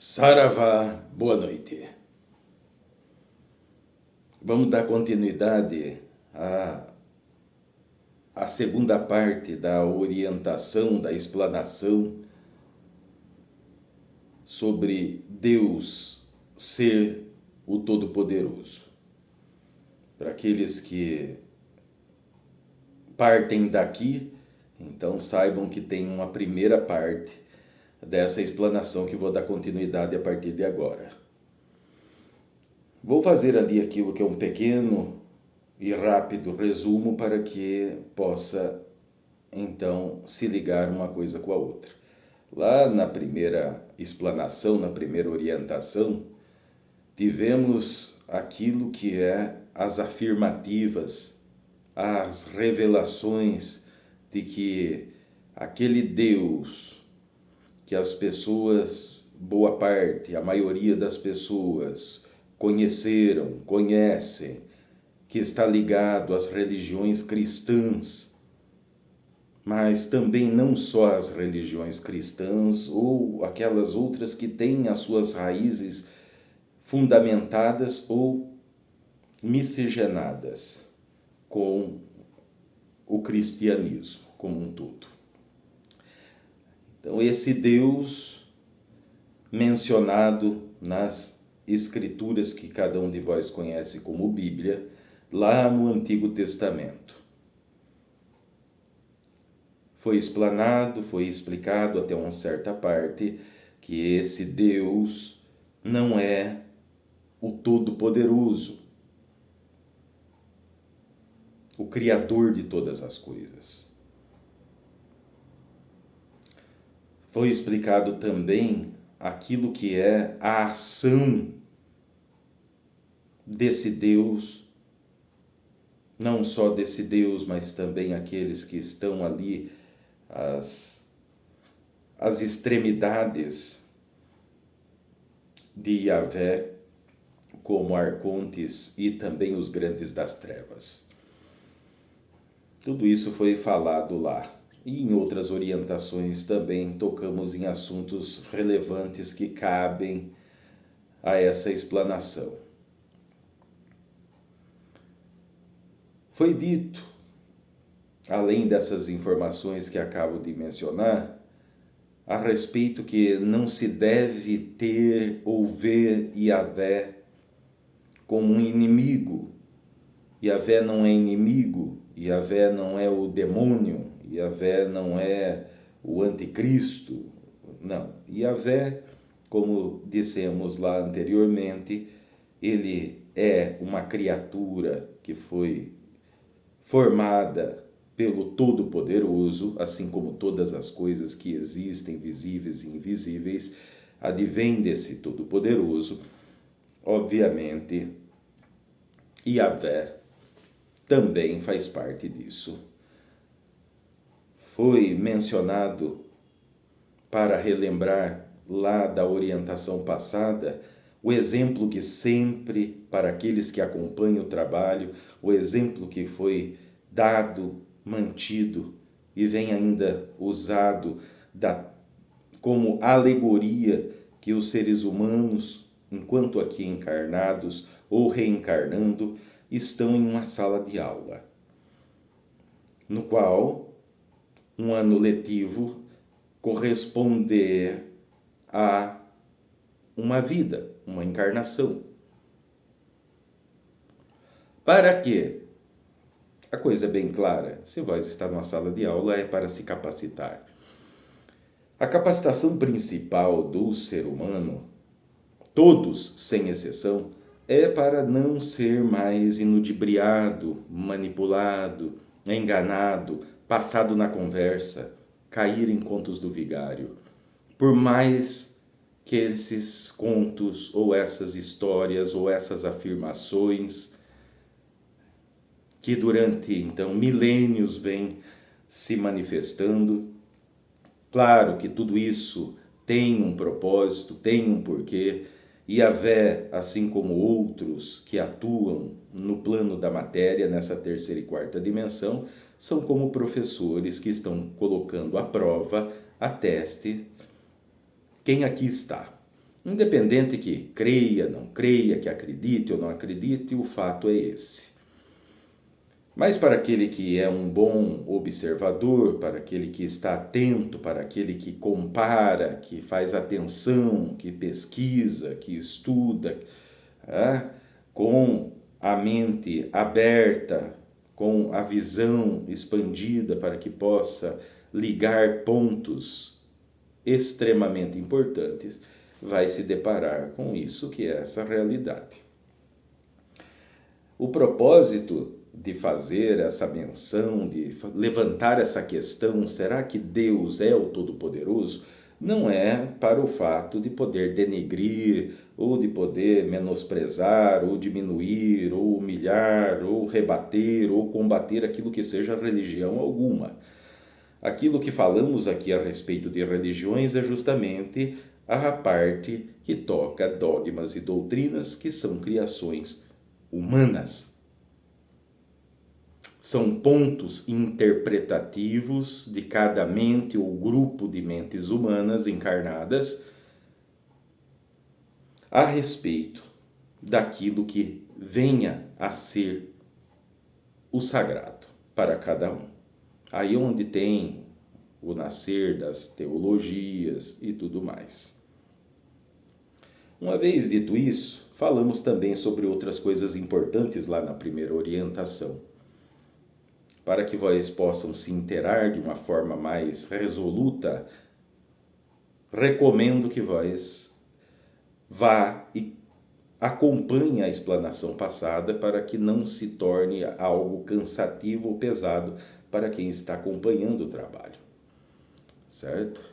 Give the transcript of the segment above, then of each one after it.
Saravá, boa noite. Vamos dar continuidade à segunda parte da orientação, da explanação sobre Deus ser o Todo-Poderoso. Para aqueles que partem daqui, então saibam que tem uma primeira parte dessa explanação que vou dar continuidade a partir de agora. Vou fazer ali aquilo que é um pequeno e rápido resumo para que possa, então, se ligar uma coisa com a outra. Lá na primeira explanação, na primeira orientação, tivemos aquilo que é as afirmativas, as revelações de que aquele Deus que as pessoas, boa parte, a maioria das pessoas conheceram, conhecem, que está ligado às religiões cristãs, mas também não só às religiões cristãs ou aquelas outras que têm as suas raízes fundamentadas ou miscigenadas com o cristianismo como um todo. Então, esse Deus mencionado nas escrituras que cada um de vós conhece como Bíblia, lá no Antigo Testamento. Foi explanado, foi explicado até uma certa parte que esse Deus não é o Todo-Poderoso, o Criador de todas as coisas. Foi explicado também aquilo que é a ação desse Deus, não só desse Deus, mas também aqueles que estão ali, as extremidades de Yahvé, como arcontes e também os grandes das trevas. Tudo isso foi falado lá. E em outras orientações também tocamos em assuntos relevantes que cabem a essa explanação. Foi dito, além dessas informações que acabo de mencionar, a respeito que não se deve ter ou ver Yahvé como um inimigo. Yahvé não é inimigo, Yahvé não é o demônio, Yahvé não é o anticristo, não. Yahvé, como dissemos lá anteriormente, ele é uma criatura que foi formada pelo Todo-Poderoso, assim como todas as coisas que existem, visíveis e invisíveis, advém desse Todo-Poderoso. Obviamente, Yahvé também faz parte disso. Foi mencionado, para relembrar lá da orientação passada, o exemplo que sempre, para aqueles que acompanham o trabalho, o exemplo que foi dado, mantido e vem ainda usado como alegoria que os seres humanos, enquanto aqui encarnados ou reencarnando, estão em uma sala de aula, no qual um ano letivo corresponder a uma vida, uma encarnação. Para quê? A coisa é bem clara. Se vós está numa sala de aula, é para se capacitar. A capacitação principal do ser humano, todos sem exceção, é para não ser mais inudibriado, manipulado, enganado, passado na conversa, cair em contos do vigário. Por mais que esses contos, ou essas histórias, ou essas afirmações, que durante, então, milênios vêm se manifestando, claro que tudo isso tem um propósito, tem um porquê, e Yahvé, assim como outros que atuam no plano da matéria, nessa terceira e quarta dimensão, são como professores que estão colocando à prova, a teste, quem aqui está. Independente que creia, não creia, que acredite ou não acredite, o fato é esse. Mas para aquele que é um bom observador, para aquele que está atento, para aquele que compara, que faz atenção, que pesquisa, que estuda, com a mente aberta, com a visão expandida para que possa ligar pontos extremamente importantes, vai se deparar com isso que é essa realidade. O propósito de fazer essa menção, de levantar essa questão, será que Deus é o Todo-Poderoso? Não é para o fato de poder denegrir, ou de poder menosprezar, ou diminuir, ou humilhar, ou rebater, ou combater aquilo que seja religião alguma. Aquilo que falamos aqui a respeito de religiões é justamente a parte que toca dogmas e doutrinas que são criações humanas. São pontos interpretativos de cada mente ou grupo de mentes humanas encarnadas a respeito daquilo que venha a ser o sagrado para cada um. Aí onde tem o nascer das teologias e tudo mais. Uma vez dito isso, falamos também sobre outras coisas importantes lá na primeira orientação. Para que vós possam se inteirar de uma forma mais resoluta, recomendo que vós vá e acompanhe a explanação passada para que não se torne algo cansativo ou pesado para quem está acompanhando o trabalho. Certo?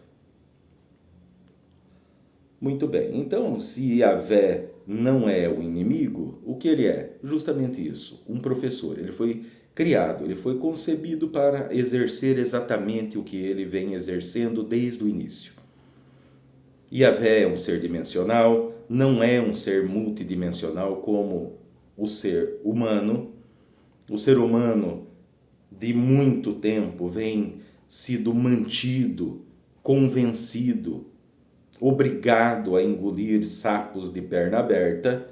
Muito bem. Então, se Yahvé não é o inimigo, o que ele é? Justamente isso, um professor. Ele foi criado, ele foi concebido para exercer exatamente o que ele vem exercendo desde o início. Yahvé é um ser dimensional, não é um ser multidimensional como o ser humano. O ser humano de muito tempo vem sido mantido, convencido, obrigado a engolir sapos de perna aberta,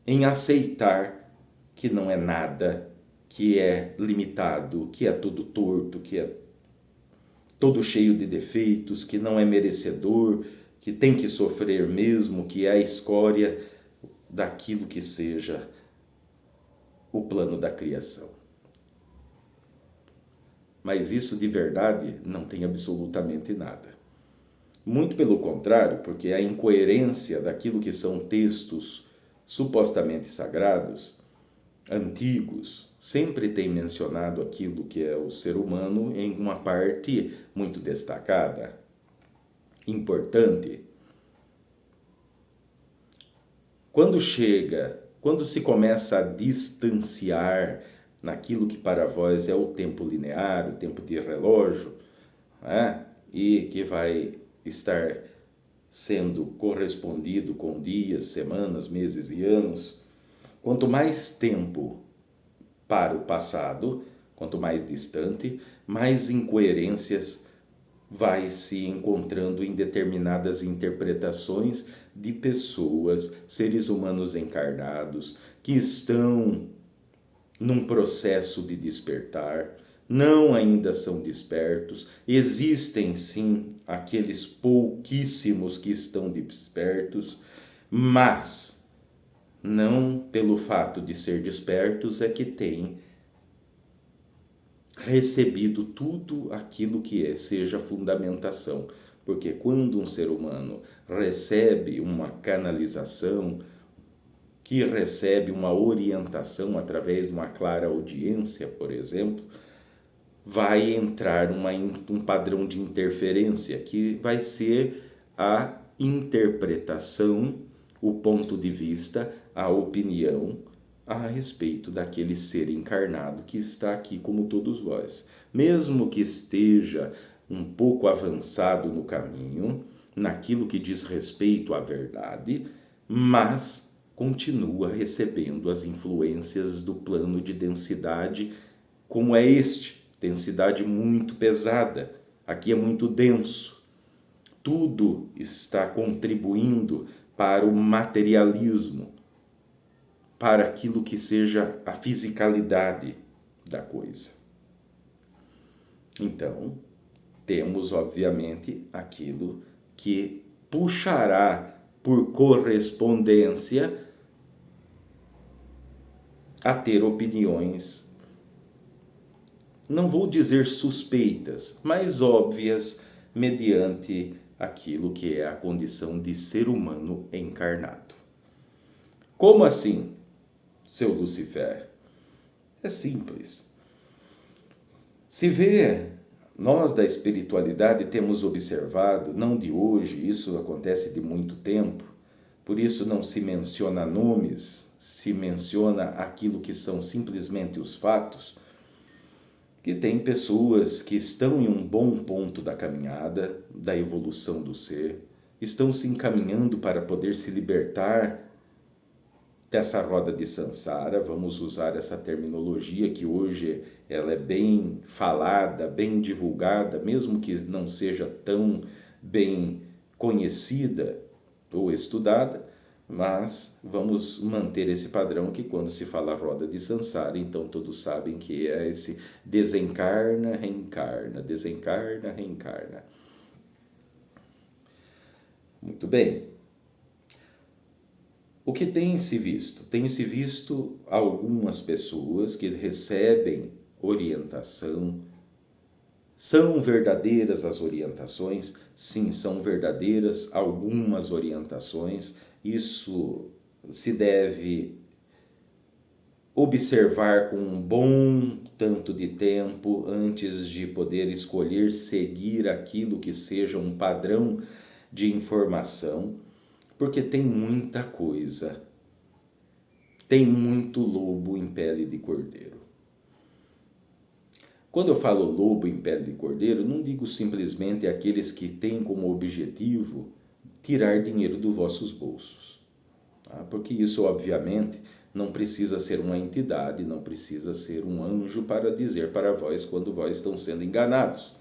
em aceitar que não é nada, que é limitado, que é tudo torto, que é todo cheio de defeitos, que não é merecedor, que tem que sofrer mesmo, que é a escória daquilo que seja o plano da criação. Mas isso de verdade não tem absolutamente nada. Muito pelo contrário, porque a incoerência daquilo que são textos supostamente sagrados, antigos, sempre tem mencionado aquilo que é o ser humano em uma parte muito destacada, importante. Quando se começa a distanciar naquilo que para vós é o tempo linear, o tempo de relógio, e que vai estar sendo correspondido com dias, semanas, meses e anos, quanto mais tempo para o passado, quanto mais distante, mais incoerências vai se encontrando em determinadas interpretações de pessoas, seres humanos encarnados, que estão num processo de despertar, não ainda são despertos, existem sim aqueles pouquíssimos que estão despertos, mas não pelo fato de ser despertos é que têm recebido tudo aquilo que seja fundamentação, porque quando um ser humano recebe uma canalização, que recebe uma orientação através de uma clara audiência, por exemplo, vai entrar um padrão de interferência que vai ser a interpretação, o ponto de vista, a opinião a respeito daquele ser encarnado que está aqui como todos vós. Mesmo que esteja um pouco avançado no caminho, naquilo que diz respeito à verdade, mas continua recebendo as influências do plano de densidade como é densidade muito pesada. Aqui é muito denso. tudo está contribuindo para o materialismo, para aquilo que seja a fisicalidade da coisa. Então, temos, obviamente, aquilo que puxará por correspondência a ter opiniões, não vou dizer suspeitas, mas óbvias, mediante aquilo que é a condição de ser humano encarnado. Como assim, seu Lucifer? É simples. Se vê, nós da espiritualidade temos observado, não de hoje, isso acontece de muito tempo, por isso não se menciona nomes, se menciona aquilo que são simplesmente os fatos, que tem pessoas que estão em um bom ponto da caminhada, da evolução do ser, estão se encaminhando para poder se libertar dessa roda de samsara, vamos usar essa terminologia que hoje ela é bem falada, bem divulgada, mesmo que não seja tão bem conhecida ou estudada, mas vamos manter esse padrão que quando se fala roda de samsara, então todos sabem que é esse desencarna, reencarna, desencarna, reencarna. Muito bem. O que tem se visto? Tem se visto algumas pessoas que recebem orientação. São verdadeiras as orientações? Sim, são verdadeiras algumas orientações. Isso se deve observar com um bom tanto de tempo antes de poder escolher seguir aquilo que seja um padrão de informação. Porque tem muita coisa, tem muito lobo em pele de cordeiro. Quando eu falo lobo em pele de cordeiro, não digo simplesmente aqueles que têm como objetivo tirar dinheiro dos vossos bolsos. Tá? Porque isso, obviamente, não precisa ser uma entidade, não precisa ser um anjo para dizer para vós quando vós estão sendo enganados.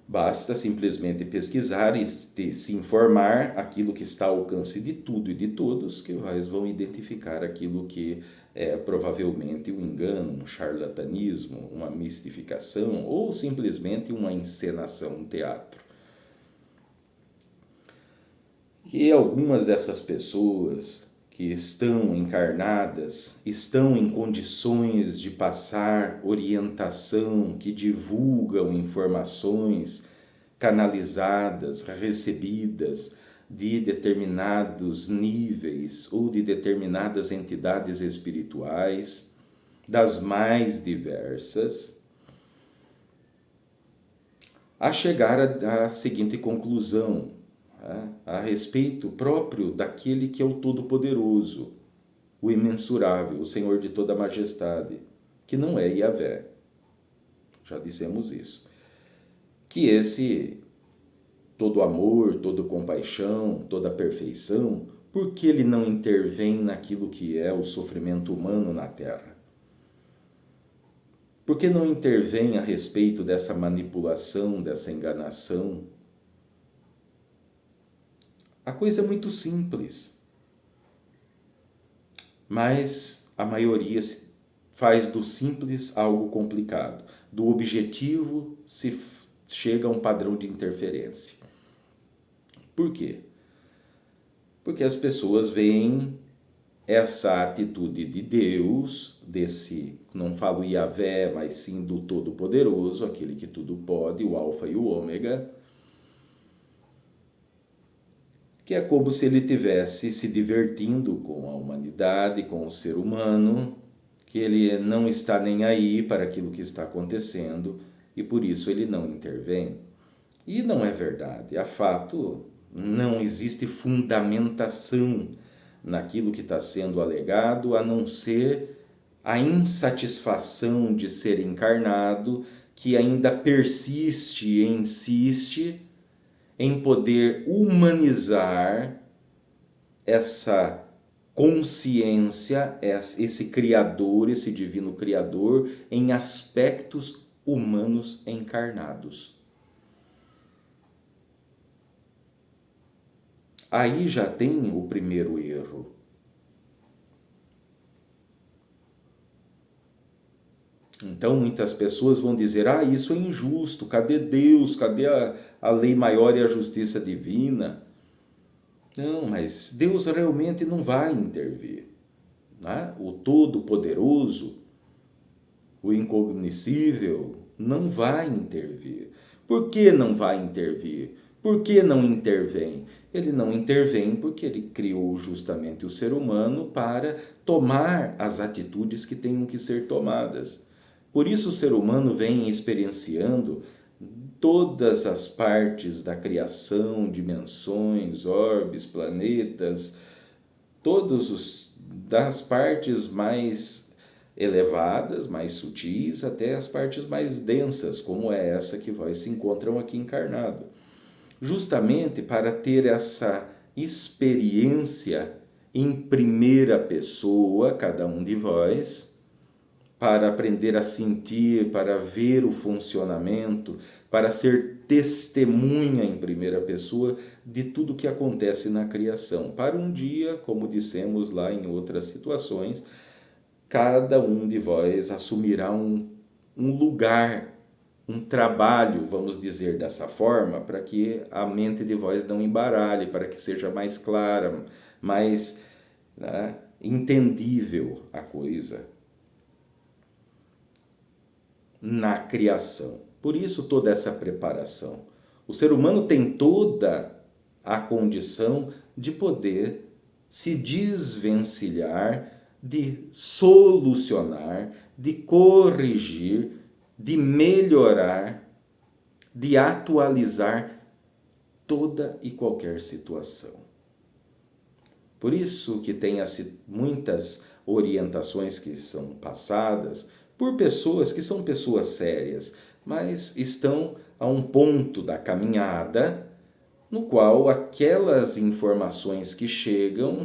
Basta simplesmente pesquisar e se informar aquilo que está ao alcance de tudo e de todos, que vocês vão identificar aquilo que é provavelmente um engano, um charlatanismo, uma mistificação ou simplesmente uma encenação, um teatro. E algumas dessas pessoas que estão encarnadas, estão em condições de passar orientação, que divulgam informações canalizadas, recebidas de determinados níveis ou de determinadas entidades espirituais, das mais diversas, a chegar à seguinte conclusão: a respeito próprio daquele que é o Todo-Poderoso, o imensurável, o Senhor de toda a majestade, que não é Yahvé. Já dissemos isso. Que esse todo amor, toda compaixão, toda perfeição, por que ele não intervém naquilo que é o sofrimento humano na Terra? Por que não intervém a respeito dessa manipulação, dessa enganação? A coisa é muito simples, mas a maioria faz do simples algo complicado. Do objetivo se chega a um padrão de interferência. Por quê? Porque as pessoas veem essa atitude de Deus, desse, não falo Yahvé, mas sim do Todo-Poderoso, aquele que tudo pode, o Alfa e o Ômega, que é como se ele estivesse se divertindo com a humanidade, com o ser humano, que ele não está nem aí para aquilo que está acontecendo e por isso ele não intervém. E não é verdade, a fato, não existe fundamentação naquilo que está sendo alegado, a não ser a insatisfação de ser encarnado, que ainda persiste e insiste em poder humanizar essa consciência, esse Criador, esse divino Criador, em aspectos humanos encarnados. Aí já tem o primeiro erro. Então muitas pessoas vão dizer, isso é injusto, cadê Deus, cadê a lei maior e a justiça divina? Não, mas Deus realmente não vai intervir, né? O Todo-Poderoso, o Incognoscível, não vai intervir. Por que não vai intervir? Por que não intervém? Ele não intervém porque ele criou justamente o ser humano para tomar as atitudes que tenham que ser tomadas. Por isso o ser humano vem experienciando todas as partes da criação, dimensões, orbes, planetas, todos os das partes mais elevadas, mais sutis, até as partes mais densas, como é essa que vós se encontram aqui encarnado. Justamente para ter essa experiência em primeira pessoa, cada um de vós, para aprender a sentir, para ver o funcionamento, para ser testemunha em primeira pessoa de tudo que acontece na criação. Para um dia, como dissemos lá em outras situações, cada um de vós assumirá um lugar, um trabalho, vamos dizer dessa forma, para que a mente de vós não embaralhe, para que seja mais clara, mais, né, entendível a coisa na criação. Por isso toda essa preparação. O ser humano tem toda a condição de poder se desvencilhar, de solucionar, de corrigir, de melhorar, de atualizar toda e qualquer situação. Por isso que tem muitas orientações que são passadas por pessoas que são pessoas sérias, mas estão a um ponto da caminhada no qual aquelas informações que chegam,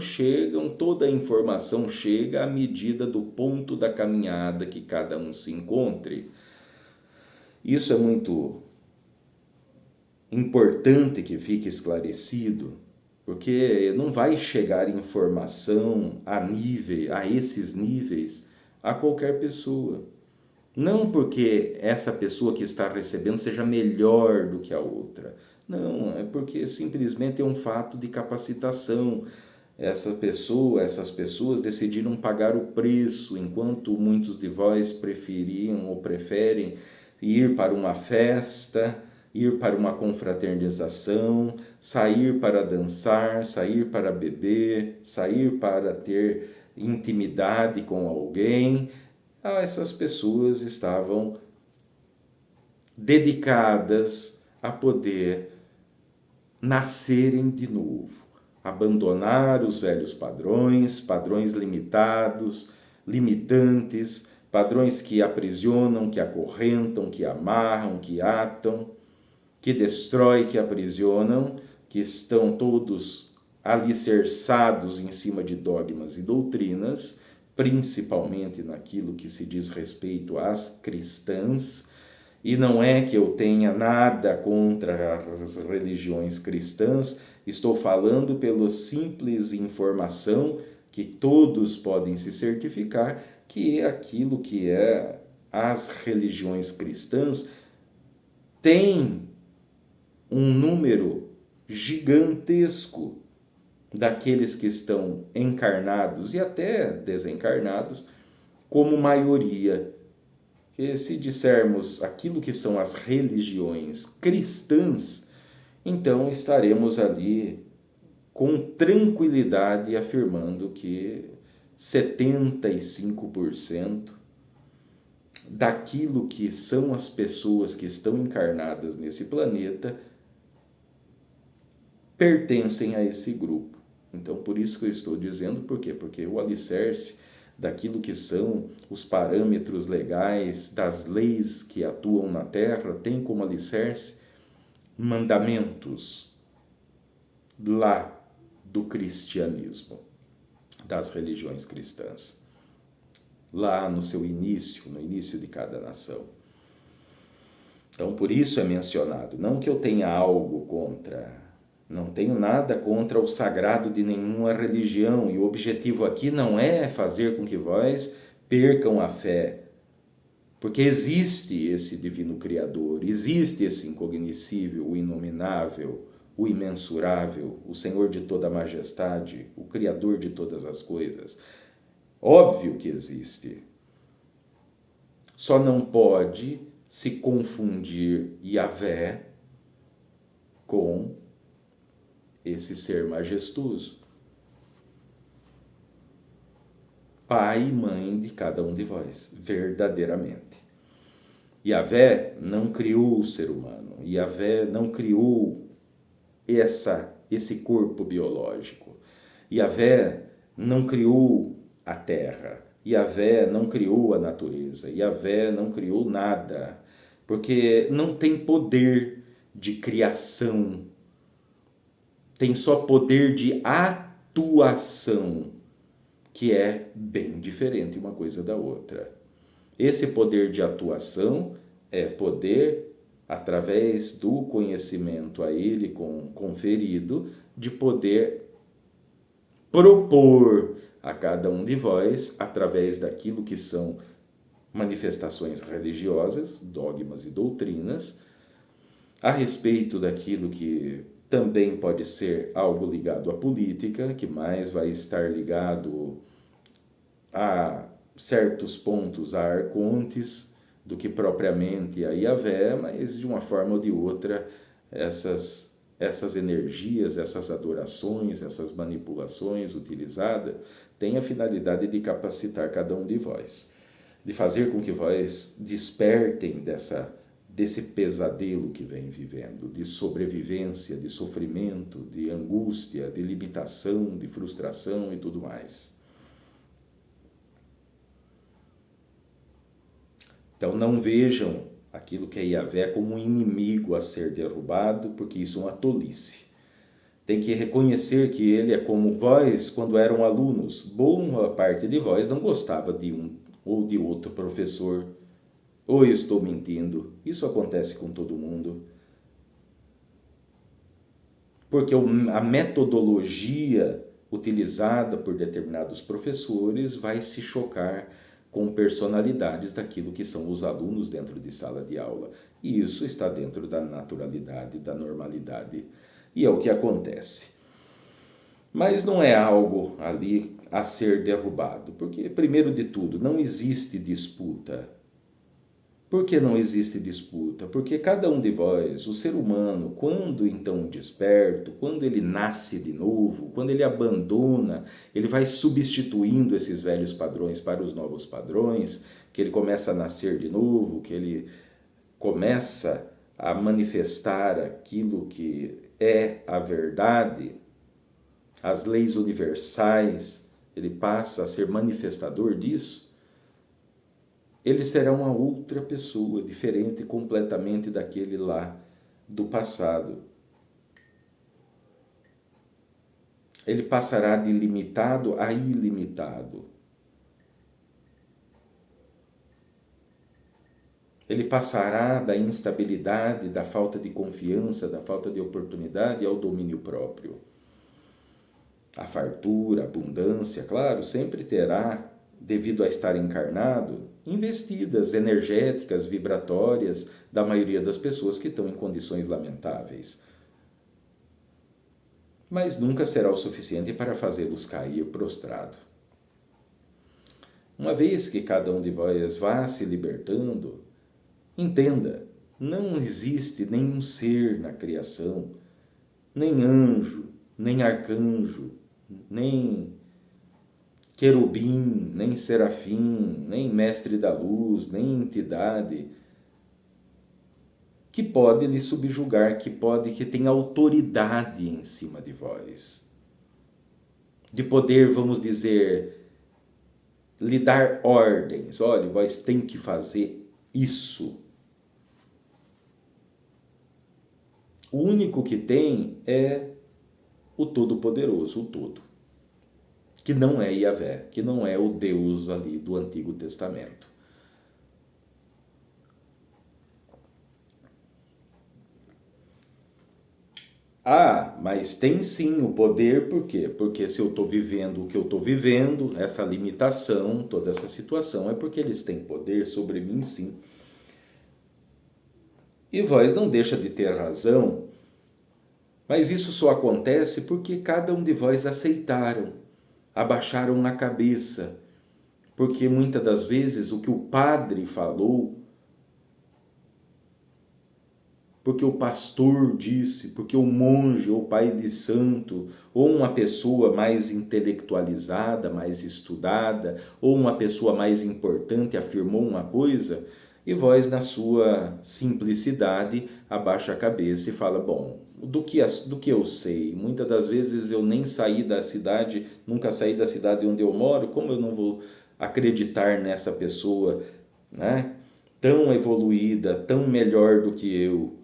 toda a informação chega à medida do ponto da caminhada que cada um se encontre. Isso é muito importante que fique esclarecido, porque não vai chegar informação a esses níveis a qualquer pessoa. Não porque essa pessoa que está recebendo seja melhor do que a outra. Não, é porque simplesmente é um fato de capacitação. Essas pessoas decidiram pagar o preço, enquanto muitos de vós preferiam ou preferem ir para uma festa, ir para uma confraternização, sair para dançar, sair para beber, sair para ter intimidade com alguém. Essas pessoas estavam dedicadas a poder nascerem de novo, abandonar os velhos padrões limitados, limitantes, padrões que aprisionam, que acorrentam, que amarram, que atam, que destroem, que aprisionam, que estão todos alicerçados em cima de dogmas e doutrinas, principalmente naquilo que se diz respeito às cristãs. E não é que eu tenha nada contra as religiões cristãs, estou falando pela simples informação que todos podem se certificar que aquilo que é as religiões cristãs tem um número gigantesco daqueles que estão encarnados e até desencarnados como maioria. Que se dissermos aquilo que são as religiões cristãs, então estaremos ali com tranquilidade afirmando que 75% daquilo que são as pessoas que estão encarnadas nesse planeta pertencem a esse grupo. Então, por isso que eu estou dizendo, por quê? Porque o alicerce daquilo que são os parâmetros legais das leis que atuam na Terra tem como alicerce mandamentos lá do cristianismo, das religiões cristãs, lá no seu início, no início de cada nação. Então, por isso é mencionado, não que eu tenha algo contra Não tenho nada contra o sagrado de nenhuma religião, e o objetivo aqui não é fazer com que vós percam a fé, porque existe esse divino Criador, existe esse incognoscível, o inominável, o imensurável, o Senhor de toda a majestade, o Criador de todas as coisas. Óbvio que existe. Só não pode se confundir Yahvé com esse ser majestoso, pai e mãe de cada um de vós, verdadeiramente. Yahvé não criou o ser humano, Yahvé não criou esse corpo biológico, Yahvé não criou a terra, Yahvé não criou a natureza, Yahvé não criou nada, porque não tem poder de criação, tem só poder de atuação, que é bem diferente uma coisa da outra. Esse poder de atuação é poder, através do conhecimento a ele conferido, de poder propor a cada um de vós, através daquilo que são manifestações religiosas, dogmas e doutrinas, a respeito daquilo que também pode ser algo ligado à política, que mais vai estar ligado a certos pontos a arcontes do que propriamente a Yahvé, mas de uma forma ou de outra essas energias, essas adorações, essas manipulações utilizadas têm a finalidade de capacitar cada um de vós, de fazer com que vós despertem desse pesadelo que vem vivendo, de sobrevivência, de sofrimento, de angústia, de limitação, de frustração e tudo mais. Então não vejam aquilo que é Yahvé como um inimigo a ser derrubado, porque isso é uma tolice. Tem que reconhecer que ele é como vós quando eram alunos. Boa parte de vós não gostava de um ou de outro professor. Ou eu estou mentindo? Isso acontece com todo mundo. Porque a metodologia utilizada por determinados professores vai se chocar com personalidades daquilo que são os alunos dentro de sala de aula. E isso está dentro da naturalidade, da normalidade. E é o que acontece. Mas não é algo ali a ser derrubado, porque, primeiro de tudo, não existe disputa. Por que não existe disputa? Porque cada um de vós, o ser humano, quando então desperto, quando ele nasce de novo, quando ele abandona, ele vai substituindo esses velhos padrões para os novos padrões, que ele começa a nascer de novo, que ele começa a manifestar aquilo que é a verdade, as leis universais, ele passa a ser manifestador disso. Ele será uma outra pessoa, diferente completamente daquele lá do passado. Ele passará de limitado a ilimitado. Ele passará da instabilidade, da falta de confiança, da falta de oportunidade ao domínio próprio. A fartura, a abundância, claro, sempre terá, devido a estar encarnado, investidas energéticas, vibratórias da maioria das pessoas que estão em condições lamentáveis. Mas nunca será o suficiente para fazê-los cair prostrado. Uma vez que cada um de vós vá se libertando, entenda, não existe nenhum ser na criação, nem anjo, nem arcanjo, nem querubim, nem serafim, nem mestre da luz, nem entidade que pode lhe subjugar, que tem autoridade em cima de vós. De poder, vamos dizer, lhe dar ordens. Olha, vós tem que fazer isso. O único que tem é o Todo-Poderoso, o Todo. Que não é Yahvé, que não é o Deus ali do Antigo Testamento. Ah, mas tem sim o poder, por quê? Porque se eu estou vivendo o que eu estou vivendo, essa limitação, toda essa situação, é porque eles têm poder sobre mim, sim. E vós não deixa de ter razão, mas isso só acontece porque cada um de vós aceitaram, abaixaram a cabeça, porque muitas das vezes o que o padre falou, porque o pastor disse, porque o monge ou pai de santo, ou uma pessoa mais intelectualizada, mais estudada, ou uma pessoa mais importante afirmou uma coisa, e vós, na sua simplicidade, abaixa a cabeça e fala, bom, do que eu sei, muitas das vezes eu nem saí da cidade, nunca saí da cidade onde eu moro, como eu não vou acreditar nessa pessoa, né? Tão evoluída, tão melhor do que eu.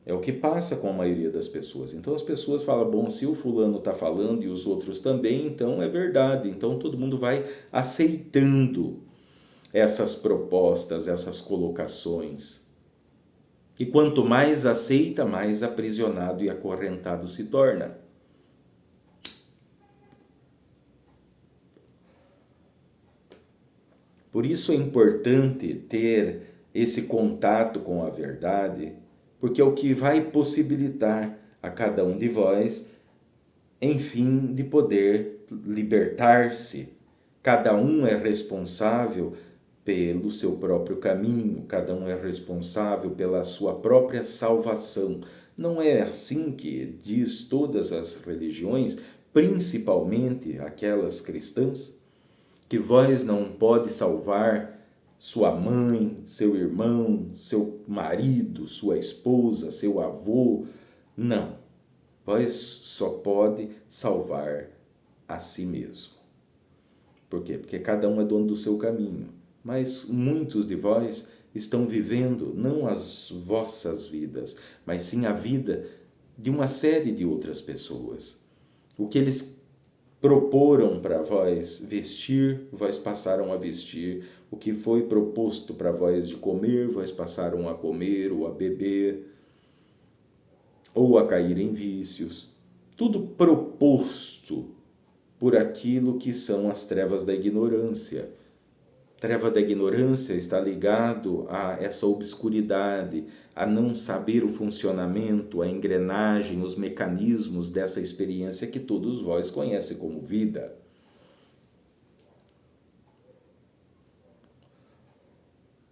É o que passa com a maioria das pessoas. Então as pessoas falam, bom, se o fulano está falando e os outros também, então é verdade. Então todo mundo vai aceitando essas propostas, essas colocações. E quanto mais aceita, mais aprisionado e acorrentado se torna. Por isso é importante ter esse contato com a verdade, porque é o que vai possibilitar a cada um de vós, enfim, de poder libertar-se. Cada um é responsável pelo seu próprio caminho, cada um é responsável pela sua própria salvação. Não é assim que diz todas as religiões, principalmente aquelas cristãs? Que vós não pode salvar sua mãe, seu irmão, seu marido, sua esposa, seu avô. Não. Vós só pode salvar a si mesmo. Por quê? Porque cada um é dono do seu caminho. Mas muitos de vós estão vivendo não as vossas vidas, mas sim a vida de uma série de outras pessoas. O que eles proporam para vós vestir, vós passaram a vestir. O que foi proposto para vós de comer, vós passaram a comer ou a beber, ou a cair em vícios. Tudo proposto por aquilo que são as trevas da ignorância. Treva da ignorância está ligado a essa obscuridade, a não saber o funcionamento, a engrenagem, os mecanismos dessa experiência que todos vós conhecem como vida.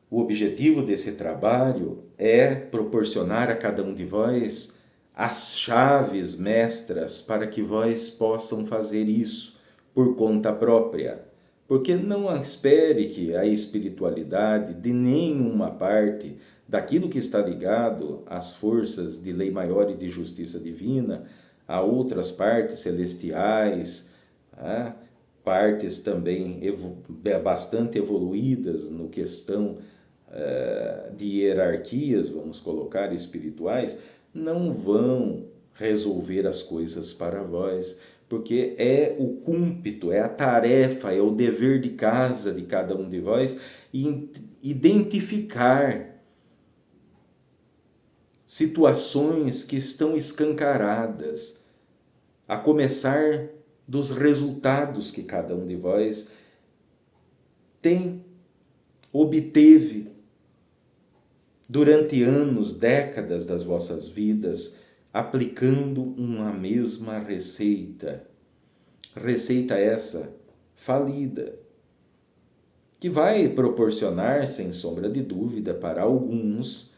O objetivo desse trabalho é proporcionar a cada um de vós as chaves mestras para que vós possam fazer isso por conta própria. Porque não espere que a espiritualidade de nenhuma parte daquilo que está ligado às forças de lei maior e de justiça divina, a outras partes celestiais, né? Partes também bastante evoluídas no questão de hierarquias, vamos colocar, espirituais, não vão resolver as coisas para vós, porque é o cúmpito, é a tarefa, é o dever de casa de cada um de vós identificar situações que estão escancaradas, a começar dos resultados que cada um de vós tem, obteve durante anos, décadas das vossas vidas, aplicando uma mesma receita. Receita essa falida, que vai proporcionar, sem sombra de dúvida, para alguns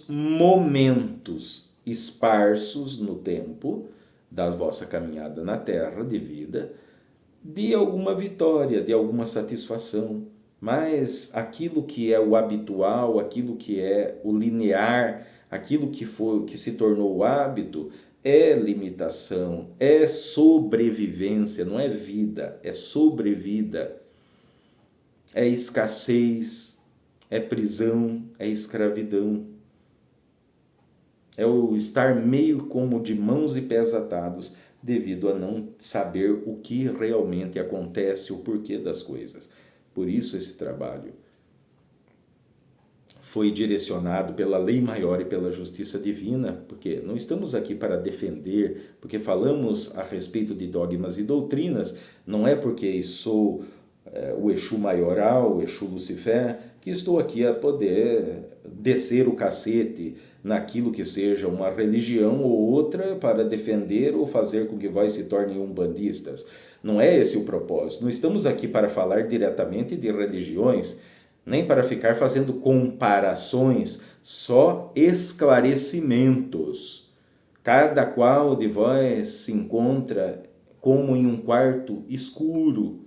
momentos esparsos no tempo da vossa caminhada na terra de vida, de alguma vitória, de alguma satisfação. Mas aquilo que é o habitual, aquilo que é o linear, aquilo que se tornou o hábito, é limitação, é sobrevivência, não é vida, é sobrevida, é escassez, é prisão, é escravidão. É o estar meio como de mãos e pés atados devido a não saber o que realmente acontece, o porquê das coisas. Por isso esse trabalho. foi direcionado pela lei maior e pela justiça divina, porque não estamos aqui para defender, porque falamos a respeito de dogmas e doutrinas, não é porque sou o Exu maioral, o Exu Lucifer, que estou aqui a poder descer o cacete naquilo que seja uma religião ou outra para defender ou fazer com que vós se tornem umbandistas. Não é esse o propósito. Não estamos aqui para falar diretamente de religiões, nem para ficar fazendo comparações, só esclarecimentos. Cada qual de vós se encontra como em um quarto escuro,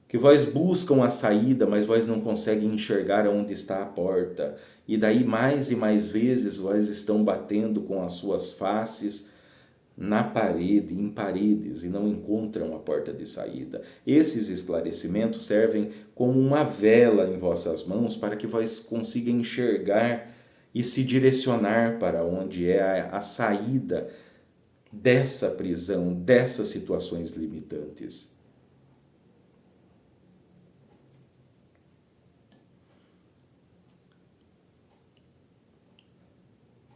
que vós buscam a saída, mas vós não conseguem enxergar onde está a porta. E daí mais e mais vezes vós estão batendo com as suas faces na parede, em paredes, e não encontram a porta de saída. Esses esclarecimentos servem como uma vela em vossas mãos para que vós consigam enxergar e se direcionar para onde é a saída dessa prisão, dessas situações limitantes.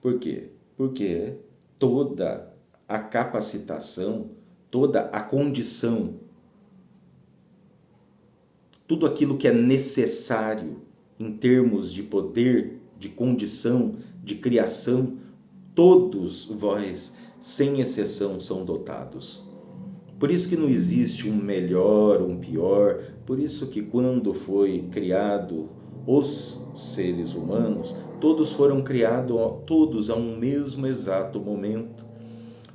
Por quê? Porque toda a capacitação, toda a condição, tudo aquilo que é necessário em termos de poder, de condição, de criação, todos vós, sem exceção, são dotados. Por isso que não existe um melhor, um pior, por isso que quando foi criado os seres humanos, todos foram criados, todos a um mesmo exato momento,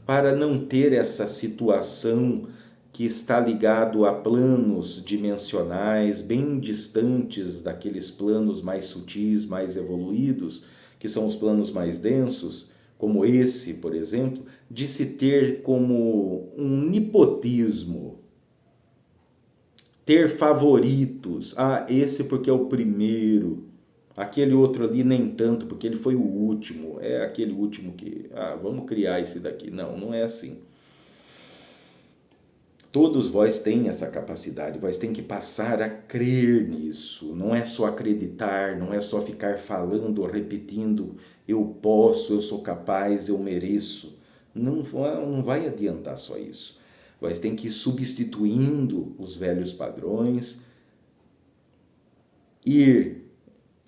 para não ter essa situação que está ligado a planos dimensionais bem distantes daqueles planos mais sutis, mais evoluídos, que são os planos mais densos, como esse, por exemplo, de se ter como um nepotismo, ter favoritos. Ah, esse porque é o primeiro, aquele outro ali nem tanto, porque ele foi o último, é aquele último que, vamos criar esse daqui. Não, não é assim. Todos vós têm essa capacidade, vós têm que passar a crer nisso. Não é só acreditar, não é só ficar falando ou repetindo, eu posso, eu sou capaz, eu mereço. Não vai adiantar só isso. Vós têm que ir substituindo os velhos padrões, ir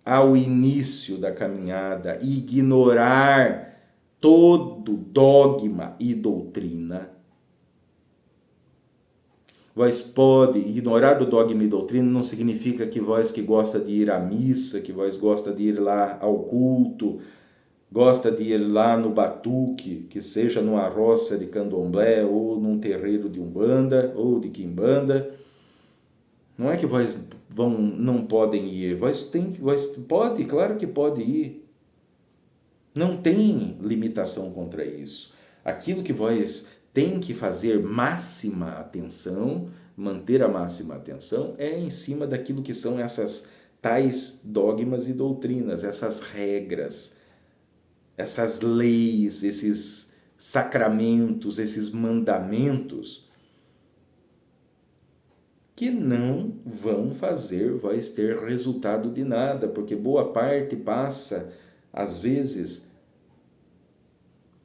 ao início da caminhada e ignorar todo dogma e doutrina. Vós pode ignorar o dogma e doutrina não significa que vós que gosta de ir à missa, que vós gosta de ir lá ao culto, gosta de ir lá no batuque, que seja numa roça de candomblé ou num terreiro de umbanda ou de quimbanda. Não é que vós não podem ir, vós pode, claro que pode ir. Não tem limitação contra isso. Aquilo que vós tem que fazer máxima atenção, manter a máxima atenção, é em cima daquilo que são essas tais dogmas e doutrinas, essas regras, essas leis, esses sacramentos, esses mandamentos, que não vão fazer vós ter resultado de nada, porque boa parte passa, às vezes,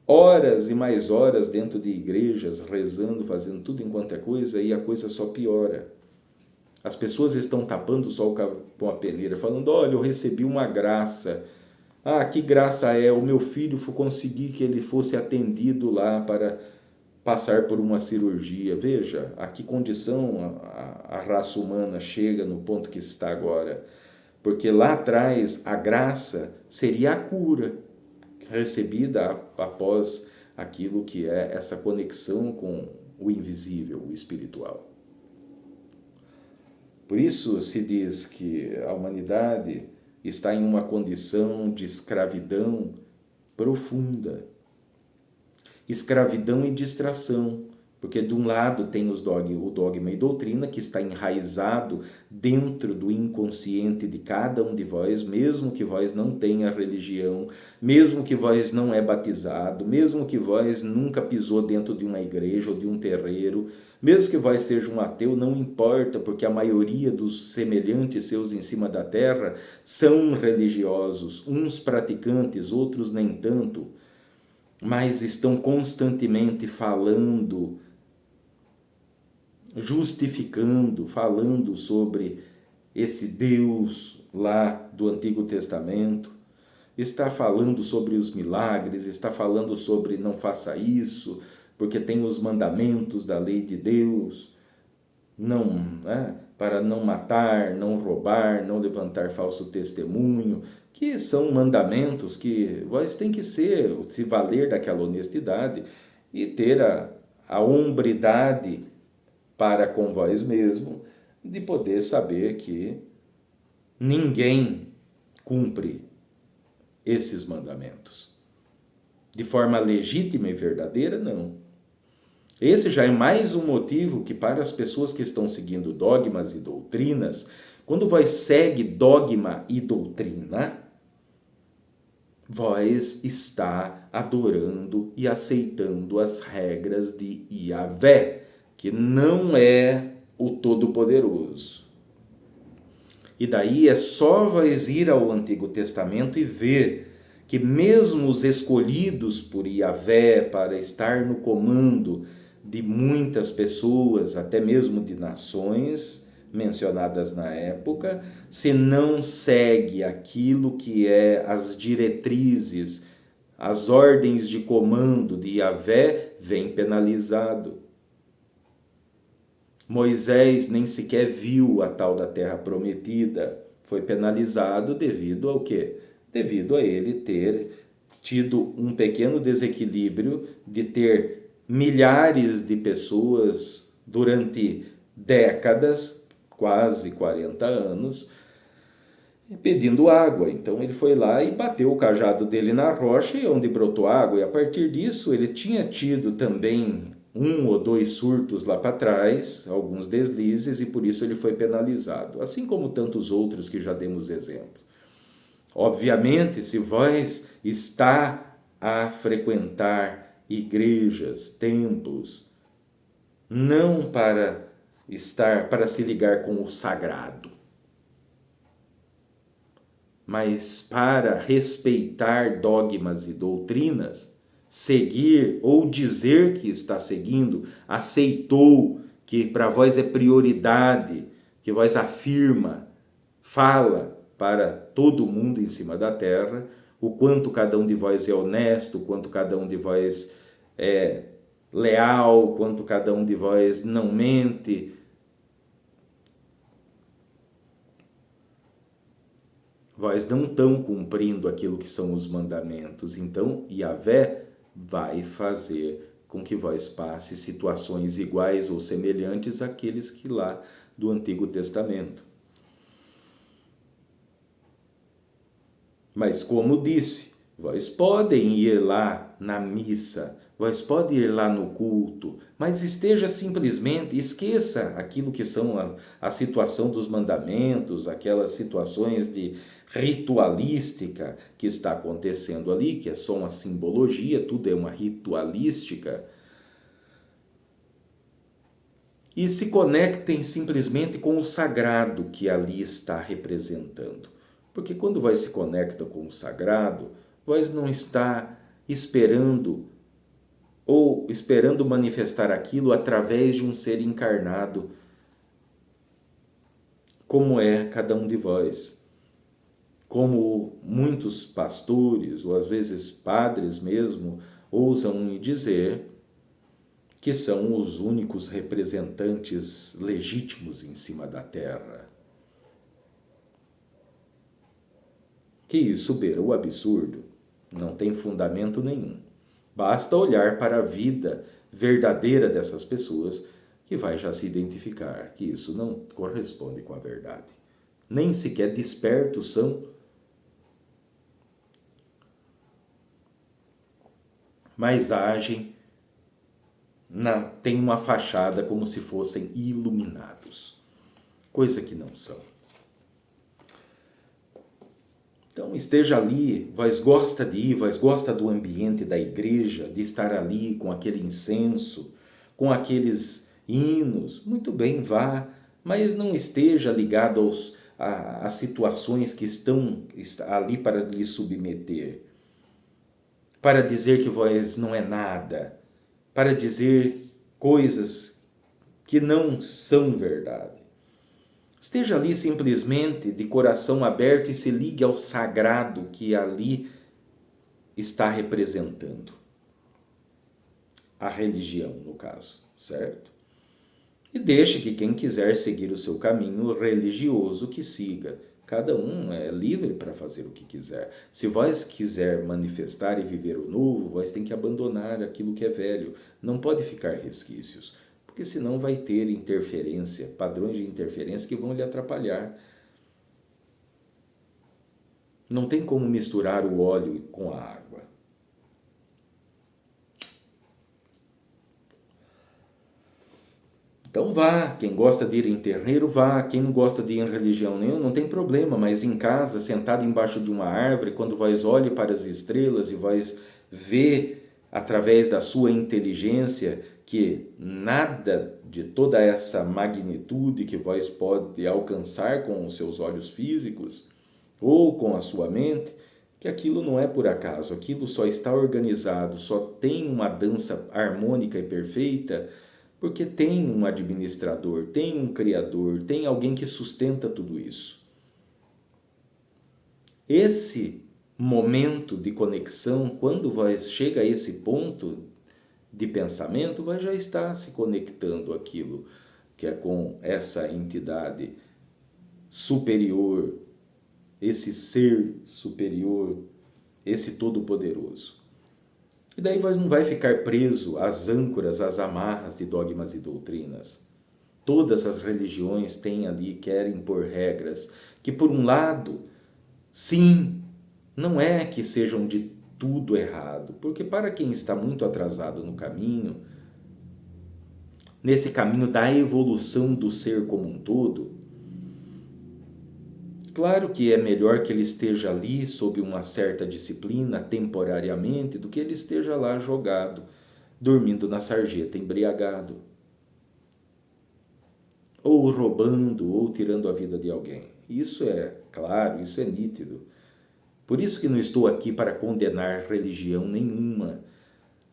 horas e mais horas dentro de igrejas, rezando, fazendo tudo enquanto é coisa, e a coisa só piora. As pessoas estão tapando o sol com a peneira, falando, olha, eu recebi uma graça. Ah, que graça é, o meu filho conseguir que ele fosse atendido lá para passar por uma cirurgia. Veja, a que condição a raça humana chega no ponto que está agora. Porque lá atrás a graça seria a cura recebida após aquilo que é essa conexão com o invisível, o espiritual. Por isso se diz que a humanidade está em uma condição de escravidão profunda. Escravidão e distração. Porque de um lado tem o dogma e doutrina que está enraizado dentro do inconsciente de cada um de vós, mesmo que vós não tenha religião, mesmo que vós não é batizado, mesmo que vós nunca pisou dentro de uma igreja ou de um terreiro, mesmo que vós seja um ateu, não importa, porque a maioria dos semelhantes seus em cima da terra são religiosos, uns praticantes, outros nem tanto, mas estão constantemente falando, justificando, falando sobre esse Deus lá do Antigo Testamento, está falando sobre os milagres, está falando sobre não faça isso, porque tem os mandamentos da lei de Deus, não, né, para não matar, não roubar, não levantar falso testemunho, que são mandamentos que vós tem que se valer daquela honestidade e ter a hombridade para com vós mesmo, de poder saber que ninguém cumpre esses mandamentos. De forma legítima e verdadeira, não. Esse já é mais um motivo que para as pessoas que estão seguindo dogmas e doutrinas, quando vós segue dogma e doutrina, vós está adorando e aceitando as regras de Yahvé, que não é o Todo-Poderoso. E daí é só vós ir ao Antigo Testamento e ver que mesmo os escolhidos por Yahvé para estar no comando de muitas pessoas, até mesmo de nações mencionadas na época, se não segue aquilo que é as diretrizes, as ordens de comando de Yahvé, vem penalizado. Moisés nem sequer viu a tal da terra prometida. Foi penalizado devido ao quê? Devido a ele ter tido um pequeno desequilíbrio de ter milhares de pessoas durante décadas, quase 40 anos, pedindo água. Então ele foi lá e bateu o cajado dele na rocha e onde brotou água. E a partir disso ele tinha tido também 1 ou 2 surtos lá para trás, alguns deslizes, e por isso ele foi penalizado, assim como tantos outros que já demos exemplo. Obviamente, se vós está a frequentar igrejas, templos, não para se ligar com o sagrado, mas para respeitar dogmas e doutrinas, seguir ou dizer que está seguindo, aceitou que para vós é prioridade, que vós afirma, fala para todo mundo em cima da terra, o quanto cada um de vós é honesto, o quanto cada um de vós é leal, o quanto cada um de vós não mente. Vós não estão cumprindo aquilo que são os mandamentos. Então, Yahvé vai fazer com que vós passe situações iguais ou semelhantes àqueles que lá do Antigo Testamento. Mas como disse, vós podem ir lá na missa, vós podem ir lá no culto, mas esteja simplesmente, esqueça aquilo que são a situação dos mandamentos, aquelas situações de ritualística que está acontecendo ali, que é só uma simbologia, tudo é uma ritualística. E se conectem simplesmente com o sagrado que ali está representando. Porque quando vós se conecta com o sagrado, vós não está esperando ou esperando manifestar aquilo através de um ser encarnado, como é cada um de vós. Como muitos pastores, ou às vezes padres mesmo, ousam dizer que são os únicos representantes legítimos em cima da terra. Que isso beira o absurdo, não tem fundamento nenhum. Basta olhar para a vida verdadeira dessas pessoas que vai já se identificar que isso não corresponde com a verdade. Nem sequer despertos são, mas agem tem uma fachada como se fossem iluminados, coisa que não são. Então esteja ali, vós gosta de ir, vós gosta do ambiente da igreja, de estar ali com aquele incenso, com aqueles hinos, muito bem, vá, mas não esteja ligado às situações que estão ali para lhe submeter, para dizer que vós não é nada, para dizer coisas que não são verdade. Esteja ali simplesmente de coração aberto e se ligue ao sagrado que ali está representando. A religião, no caso, certo? E deixe que quem quiser seguir o seu caminho religioso que siga. Cada um é livre para fazer o que quiser. Se vós quiser manifestar e viver o novo, vós tem que abandonar aquilo que é velho. Não pode ficar resquícios, porque senão vai ter interferência, padrões de interferência que vão lhe atrapalhar. Não tem como misturar o óleo com a água. Então vá, quem gosta de ir em terreiro, vá. Quem não gosta de ir em religião nenhuma, não tem problema, mas em casa, sentado embaixo de uma árvore, quando vós olhe para as estrelas e vós vê através da sua inteligência que nada de toda essa magnitude que vós pode alcançar com os seus olhos físicos ou com a sua mente, que aquilo não é por acaso, aquilo só está organizado, só tem uma dança harmônica e perfeita, porque tem um administrador, tem um criador, tem alguém que sustenta tudo isso. Esse momento de conexão, quando vós chega a esse ponto de pensamento, vai já estar se conectando aquilo que é com essa entidade superior, esse ser superior, esse todo-poderoso. E daí vós não vai ficar preso às âncoras, às amarras de dogmas e doutrinas. Todas as religiões têm ali, querem pôr regras, que por um lado, sim, não é que sejam de tudo errado, porque para quem está muito atrasado no caminho, nesse caminho da evolução do ser como um todo, claro que é melhor que ele esteja ali sob uma certa disciplina temporariamente do que ele esteja lá jogado, dormindo na sarjeta, embriagado, ou roubando, ou tirando a vida de alguém. Isso é claro, isso é nítido. Por isso que não estou aqui para condenar religião nenhuma.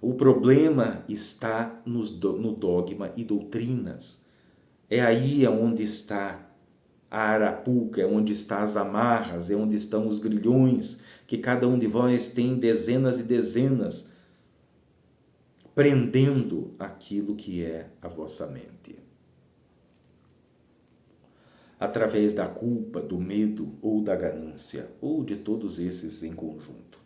O problema está no dogma e doutrinas. É aí onde está a arapuca, é onde estão as amarras, é onde estão os grilhões, que cada um de vós tem dezenas e dezenas, prendendo aquilo que é a vossa mente. Através da culpa, do medo ou da ganância, ou de todos esses em conjunto.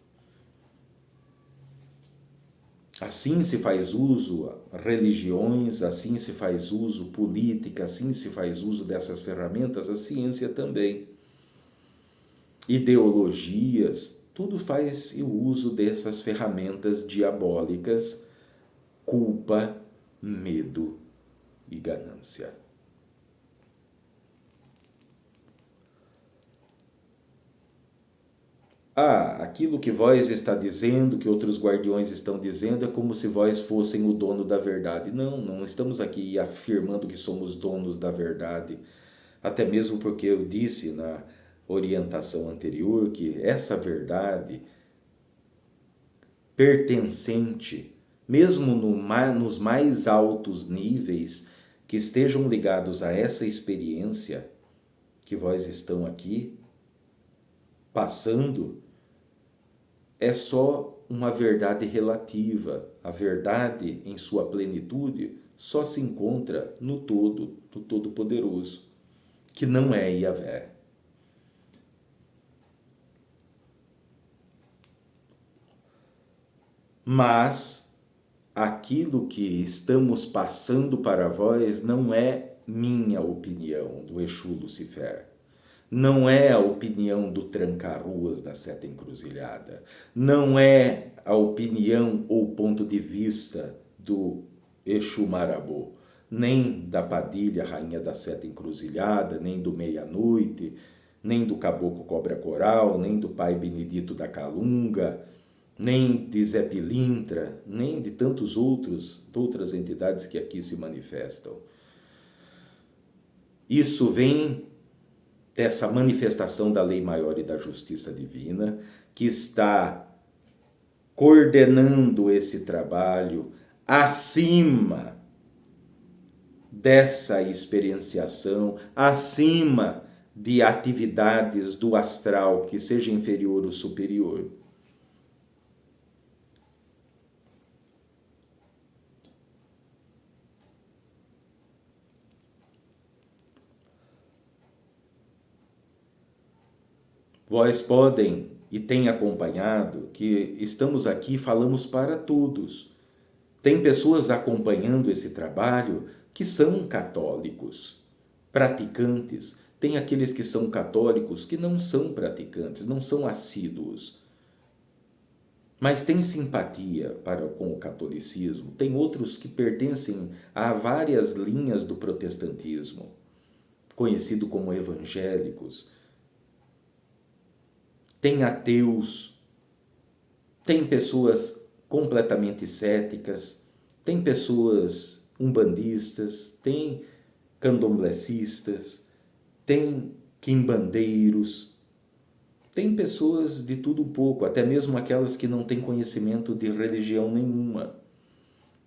Assim se faz uso religiões, assim se faz uso política, assim se faz uso dessas ferramentas, a ciência também. Ideologias, tudo faz o uso dessas ferramentas diabólicas, culpa, medo e ganância. Aquilo que vós está dizendo, que outros guardiões estão dizendo, é como se vós fossem o dono da verdade. Não, não estamos aqui afirmando que somos donos da verdade. Até mesmo porque eu disse na orientação anterior que essa verdade pertencente, mesmo nos mais altos níveis, que estejam ligados a essa experiência que vós estão aqui passando, é só uma verdade relativa. A verdade em sua plenitude só se encontra no todo, no Todo-Poderoso, que não é Yahvé. Mas aquilo que estamos passando para vós não é minha opinião do Exu Lucifer. Não é a opinião do tranca-ruas da Seta Encruzilhada. Não é a opinião ou ponto de vista do Exu Marabô, nem da Padilha, rainha da seta encruzilhada, nem do Meia-Noite, nem do Caboclo Cobra Coral, nem do Pai Benedito da Calunga, nem de Zé Pilintra, nem de tantos outras entidades que aqui se manifestam. Isso vem dessa manifestação da lei maior e da justiça divina, que está coordenando esse trabalho acima dessa experienciação, acima de atividades do astral que seja inferior ou superior. Vós podem e têm acompanhado que estamos aqui, falamos para todos. Tem pessoas acompanhando esse trabalho que são católicos, praticantes. Tem aqueles que são católicos que não são praticantes, não são assíduos, mas têm simpatia com o catolicismo. Tem outros que pertencem a várias linhas do protestantismo, conhecido como evangélicos. Tem ateus, tem pessoas completamente céticas, tem pessoas umbandistas, tem candomblecistas, tem quimbandeiros, tem pessoas de tudo um pouco, até mesmo aquelas que não têm conhecimento de religião nenhuma.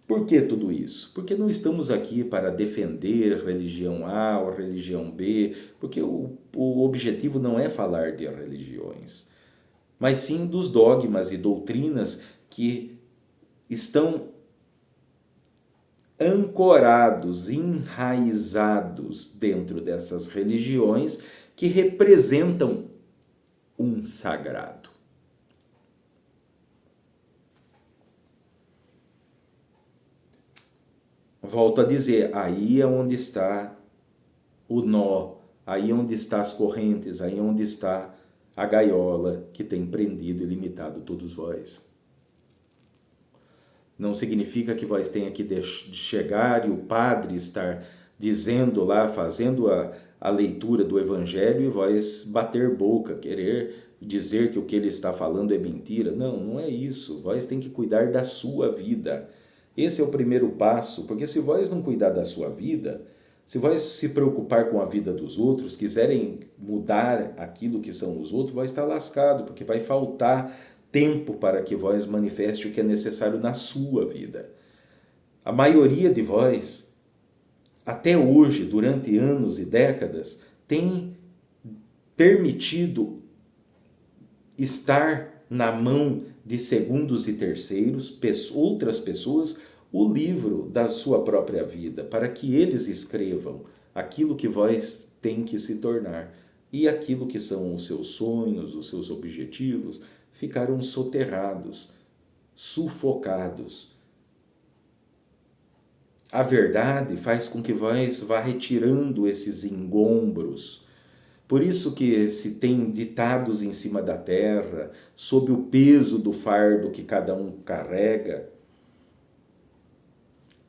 Por que tudo isso? Porque não estamos aqui para defender religião A ou religião B, porque o objetivo não é falar de religiões, mas sim dos dogmas e doutrinas que estão ancorados, enraizados dentro dessas religiões que representam um sagrado. Volto a dizer, aí é onde está o nó, aí é onde está as correntes, aí é onde está a gaiola que tem prendido e limitado todos vós. Não significa que vós tenha que chegar e o padre estar dizendo lá, fazendo a leitura do evangelho e vós bater boca, querer dizer que o que ele está falando é mentira. Não, não é isso. Vós tem que cuidar da sua vida. Esse é o primeiro passo, porque se vós não cuidar da sua vida, se vós se preocupar com a vida dos outros, quiserem mudar aquilo que são os outros, vós está lascado, porque vai faltar tempo para que vós manifeste o que é necessário na sua vida. A maioria de vós, até hoje, durante anos e décadas, tem permitido estar na mão de segundos e terceiros, outras pessoas, o livro da sua própria vida, para que eles escrevam aquilo que vós tem que se tornar. E aquilo que são os seus sonhos, os seus objetivos, ficaram soterrados, sufocados. A verdade faz com que vós vá retirando esses engombros. Por isso que se tem ditados em cima da terra, sob o peso do fardo que cada um carrega.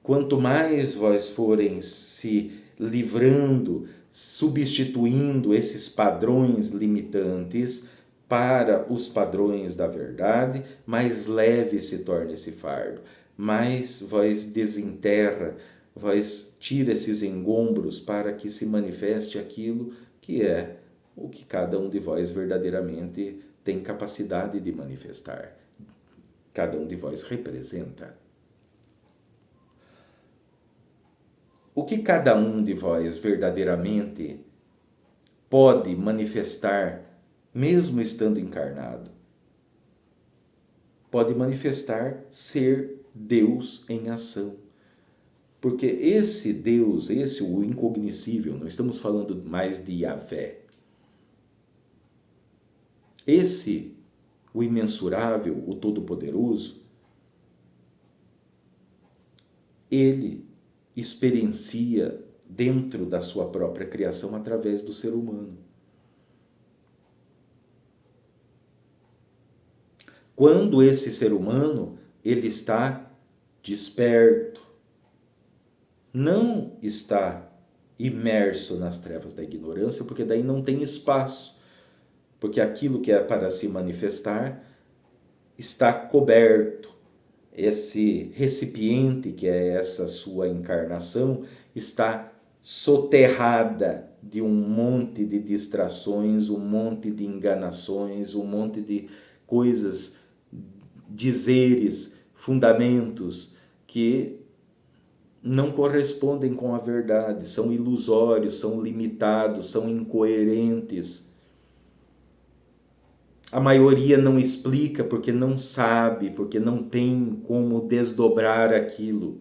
Quanto mais vós forem se livrando, substituindo esses padrões limitantes para os padrões da verdade, mais leve se torna esse fardo, mais vós desenterra, vós tira esses engombros para que se manifeste aquilo que é o que cada um de vós verdadeiramente tem capacidade de manifestar. Cada um de vós representa. O que cada um de vós verdadeiramente pode manifestar, mesmo estando encarnado? Pode manifestar ser Deus em ação. Porque esse Deus, o incognoscível, não estamos falando mais de Yahvé. O imensurável, o todo-poderoso, ele experiencia dentro da sua própria criação através do ser humano. Quando esse ser humano ele está desperto, não está imerso nas trevas da ignorância, porque daí não tem espaço, porque aquilo que é para se manifestar está coberto. Esse recipiente que é essa sua encarnação está soterrada de um monte de distrações, um monte de enganações, um monte de coisas, dizeres, fundamentos que não correspondem com a verdade, são ilusórios, são limitados, são incoerentes. A maioria não explica porque não sabe, porque não tem como desdobrar aquilo.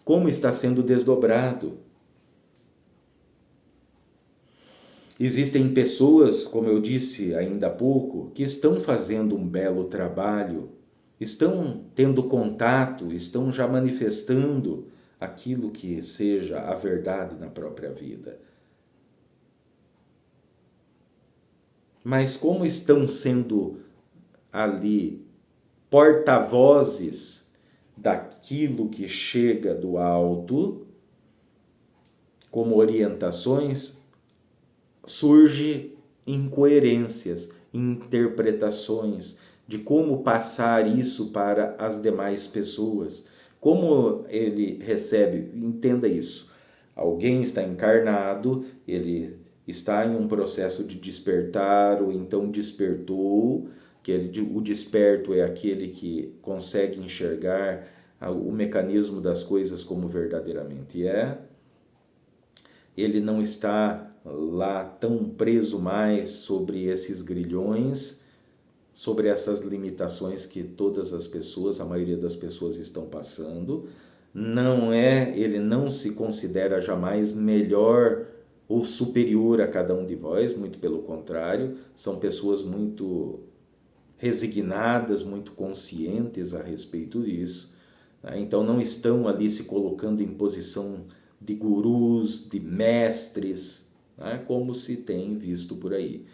Como está sendo desdobrado? Existem pessoas, como eu disse ainda há pouco, que estão fazendo um belo trabalho, estão tendo contato, estão já manifestando aquilo que seja a verdade na própria vida. Mas como estão sendo ali porta-vozes daquilo que chega do alto, como orientações, surge incoerências, interpretações de como passar isso para as demais pessoas. Como ele recebe, entenda isso. Alguém está encarnado, ele está em um processo de despertar, ou então despertou, o desperto é aquele que consegue enxergar o mecanismo das coisas como verdadeiramente é. Ele não está lá tão preso mais sobre esses grilhões, sobre essas limitações que todas as pessoas, a maioria das pessoas estão passando. Ele não se considera jamais melhor ou superior a cada um de vós, muito pelo contrário, são pessoas muito resignadas, muito conscientes a respeito disso. Então não estão ali se colocando em posição de gurus, de mestres, como se tem visto por aí.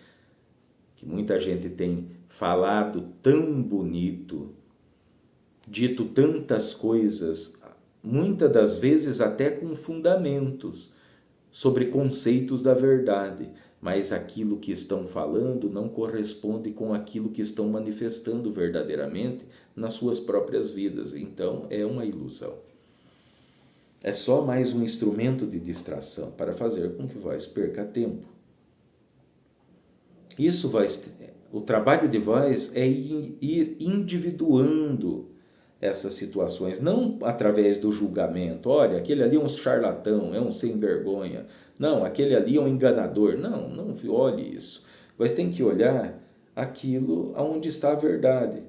Que muita gente tem falado tão bonito, dito tantas coisas, muitas das vezes até com fundamentos, sobre conceitos da verdade, mas aquilo que estão falando não corresponde com aquilo que estão manifestando verdadeiramente nas suas próprias vidas. Então é uma ilusão. É só mais um instrumento de distração para fazer com que vós perca tempo. O trabalho de vós é ir individuando essas situações, não através do julgamento. Olha, aquele ali é um charlatão, é um sem vergonha. Não, aquele ali é um enganador. Não olhe isso. Mas tem que olhar aquilo aonde está a verdade.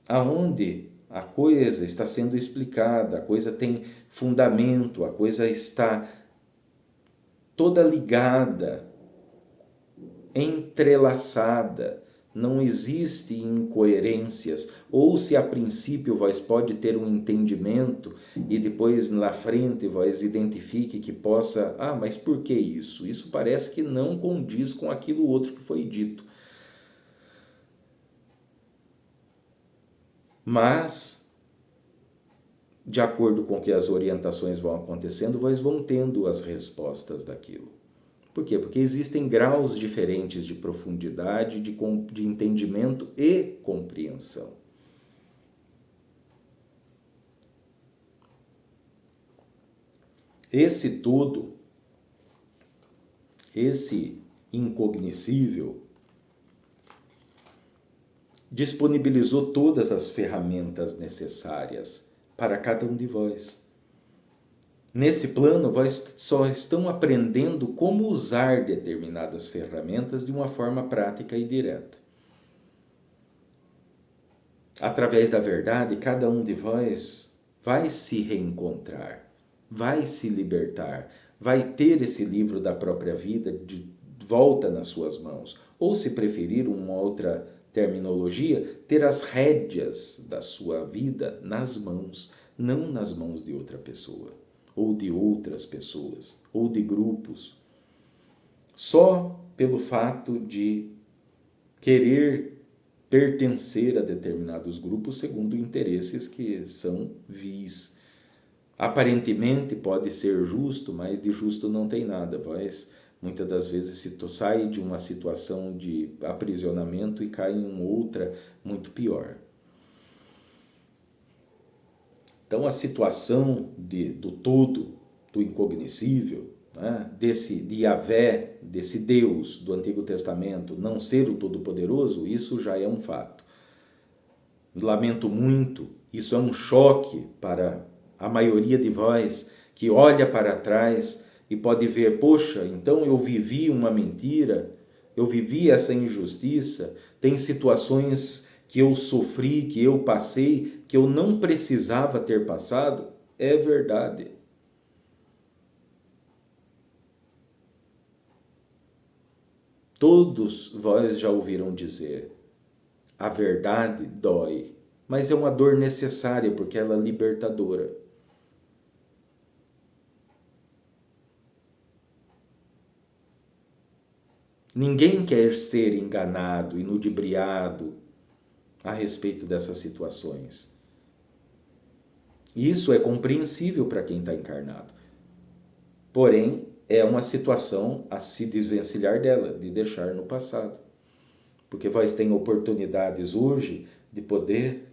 Aonde a coisa está sendo explicada, a coisa tem fundamento, a coisa está toda ligada, entrelaçada, não existe incoerências, ou se a princípio vós pode ter um entendimento e depois na frente vós identifique que possa, mas por que isso? Isso parece que não condiz com aquilo outro que foi dito. Mas, de acordo com que as orientações vão acontecendo, vós vão tendo as respostas daquilo. Por quê? Porque existem graus diferentes de profundidade, de entendimento e compreensão. Esse todo, esse incognoscível, disponibilizou todas as ferramentas necessárias para cada um de vós. Nesse plano, vós só estão aprendendo como usar determinadas ferramentas de uma forma prática e direta. Através da verdade, cada um de vós vai se reencontrar, vai se libertar, vai ter esse livro da própria vida de volta nas suas mãos. Ou, se preferir uma outra terminologia, ter as rédeas da sua vida nas mãos, não nas mãos de outra pessoa, ou de outras pessoas, ou de grupos. Só pelo fato de querer pertencer a determinados grupos segundo interesses que são vis. Aparentemente pode ser justo, mas de justo não tem nada. Mas muitas das vezes se sai de uma situação de aprisionamento e cai em outra muito pior. Então a situação do todo, do incognoscível, né, de Yahvé, desse Deus do Antigo Testamento, não ser o Todo-Poderoso, isso já é um fato. Lamento muito, isso é um choque para a maioria de vós que olha para trás e pode ver, poxa, então eu vivi uma mentira, eu vivi essa injustiça, tem situações que eu sofri, que eu passei, que eu não precisava ter passado. É verdade. Todos vós já ouviram dizer, a verdade dói, mas é uma dor necessária porque ela é libertadora. Ninguém quer ser enganado e ludibriado a respeito dessas situações. Isso é compreensível para quem está encarnado. Porém, é uma situação a se desvencilhar dela, de deixar no passado. Porque vós tem oportunidades hoje de poder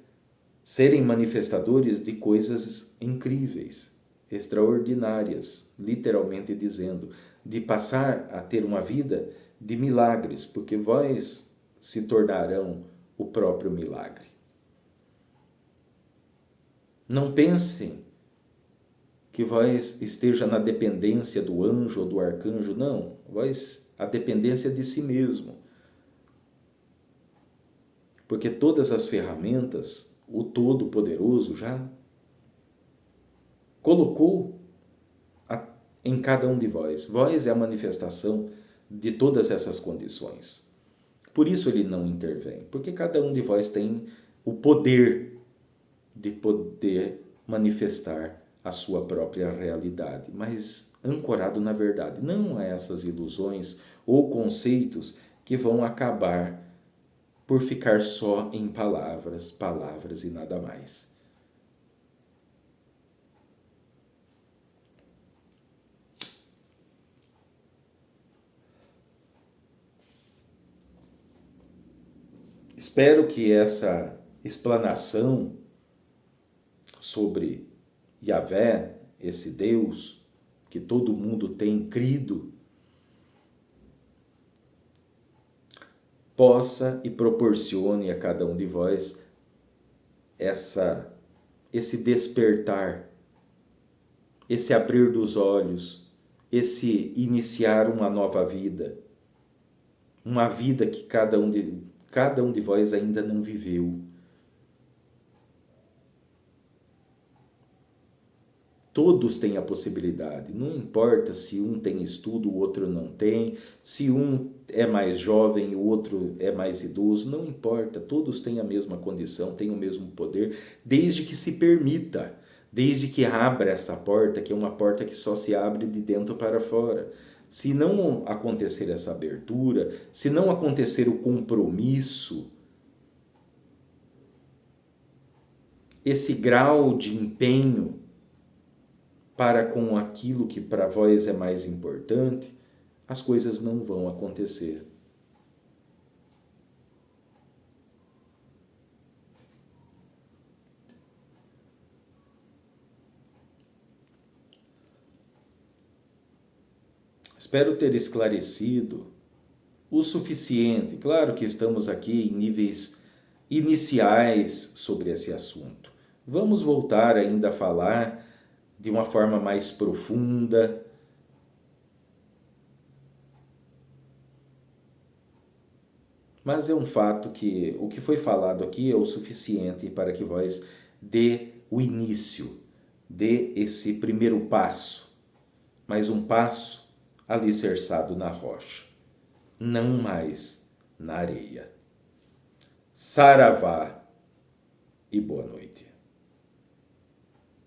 serem manifestadores de coisas incríveis, extraordinárias, literalmente dizendo, de passar a ter uma vida de milagres, porque vós se tornarão o próprio milagre. Não pensem que vós esteja na dependência do anjo ou do arcanjo, não. Vós, a dependência de si mesmo. Porque todas as ferramentas, o Todo-Poderoso já colocou em cada um de vós. Vós é a manifestação de todas essas condições. Por isso ele não intervém, porque cada um de vós tem o poder de poder manifestar a sua própria realidade, mas ancorado na verdade, não a essas ilusões ou conceitos que vão acabar por ficar só em palavras, palavras e nada mais. Espero que essa explanação sobre Yahvé, esse Deus que todo mundo tem crido, possa e proporcione a cada um de vós esse despertar, esse abrir dos olhos, esse iniciar uma nova vida, uma vida que cada um de vós ainda não viveu. Todos têm a possibilidade, não importa se um tem estudo, o outro não tem, se um é mais jovem, o outro é mais idoso, não importa, todos têm a mesma condição, têm o mesmo poder, desde que se permita, desde que abra essa porta, que é uma porta que só se abre de dentro para fora. Se não acontecer essa abertura, se não acontecer o compromisso, esse grau de empenho para com aquilo que para vós é mais importante, as coisas não vão acontecer. Espero ter esclarecido o suficiente. Claro que estamos aqui em níveis iniciais sobre esse assunto. Vamos voltar ainda a falar de uma forma mais profunda. Mas é um fato que o que foi falado aqui é o suficiente para que vós dê o início, dê esse primeiro passo, mas um passo alicerçado na rocha, não mais na areia. Saravá e boa noite.